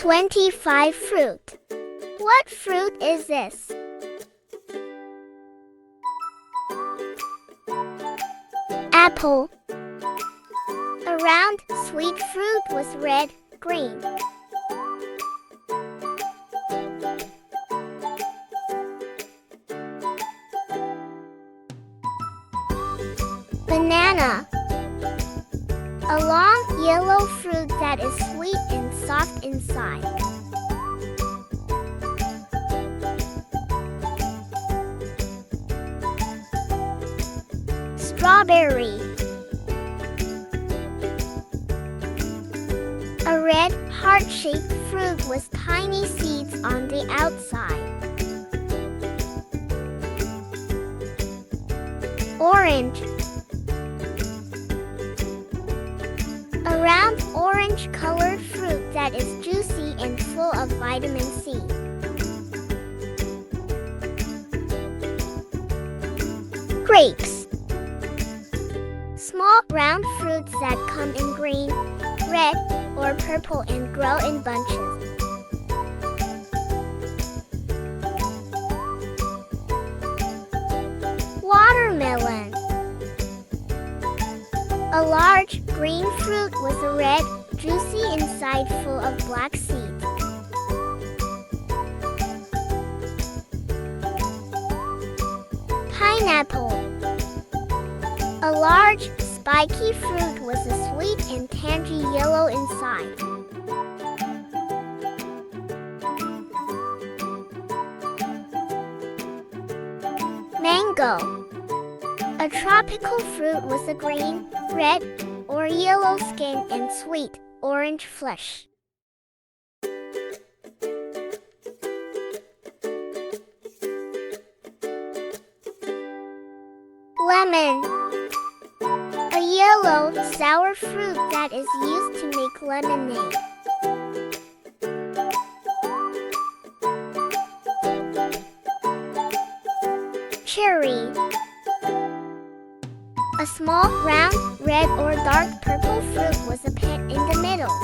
25 fruit. What fruit is this? Apple. A round, sweet fruit with red, green. Banana. A long, yellow fruit that is sweet and soft inside. Strawberry. A red, heart-shaped fruit with tiny seeds on the outside. Orange. A round, orange-colored fruit that is juicy and full of vitamin C. Grapes. Small, round fruits that come in green, red, or purple and grow in bunches. Watermelon. A large, green fruit with a red, juicy inside full of black seeds. Pineapple. A large, spiky fruit with a sweet and tangy yellow inside. Mango. A tropical fruit with a green, red, or yellow skin and sweet, orange flesh. Lemon. A yellow, sour fruit that is used to make lemonade. Cherry. A small, round, red or dark purple fruit with a pit in the middle.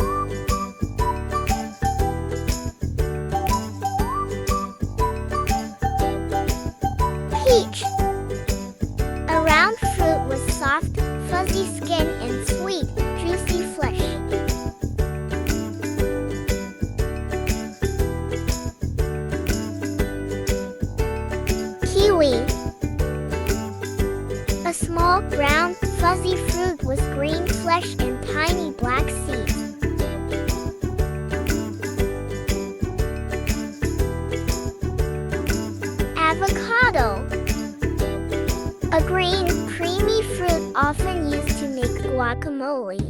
Peach. A round fruit with soft, fuzzy skin and sweet, juicy flesh. Kiwi. A small, brown, fuzzy fruit with green flesh and tiny black seeds. Avocado. A green, creamy fruit often used to make guacamole.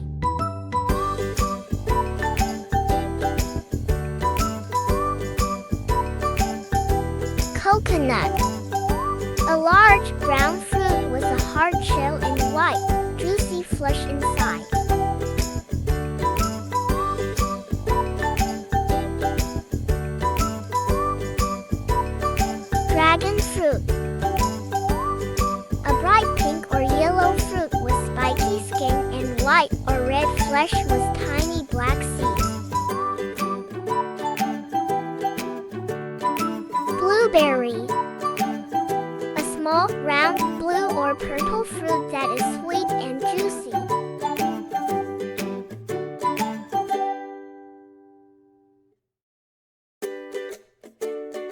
Coconut. A large, brown fruit with a hard shell and white, juicy flesh inside. Dragon fruit. A bright pink or yellow fruit with spiky skin and white or red flesh with tiny black seeds. Blueberry. A small, round, blue or purple fruit that is sweet and juicy.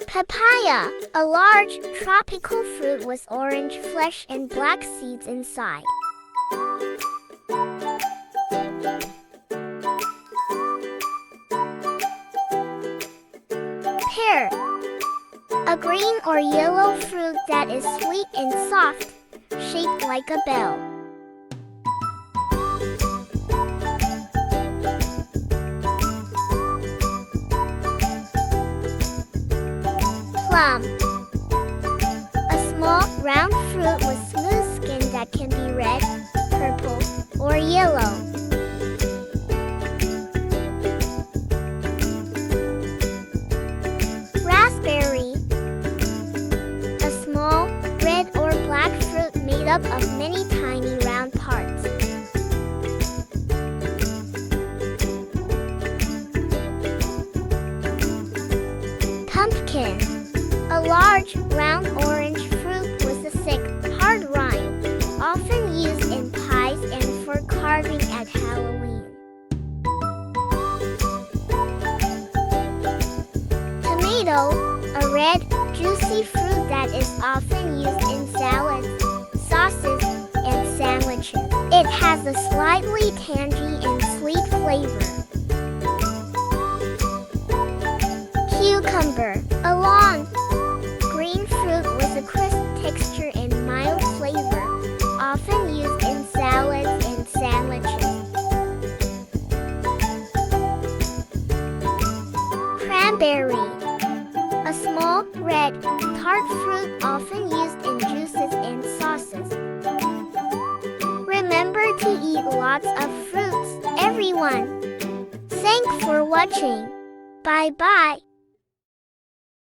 Papaya. A large, tropical fruit with orange flesh and black seeds inside. Pear. A green or yellow fruit that is sweet and soft, shaped like a bell. Plum. A small, round fruit with smooth skin that can be red, purple, or yellow. Raspberry. A small, red or black fruit made up of many tiny round parts. Pumpkin. A large, round orange fruit with a thick, hard rind, often used in pies and for carving at Halloween. Tomato, a red, juicy fruit that is often used in salads, sauces, and sandwiches. It has a slightly tangy and sweet flavor. Cucumber, a long, green fruit with a crisp texture and mild flavor, often used in salads and sandwiches. Cranberry, a small, red, tart fruit often used in juices and sauces. Remember to eat lots of fruits, everyone. Thanks for watching. Bye-bye.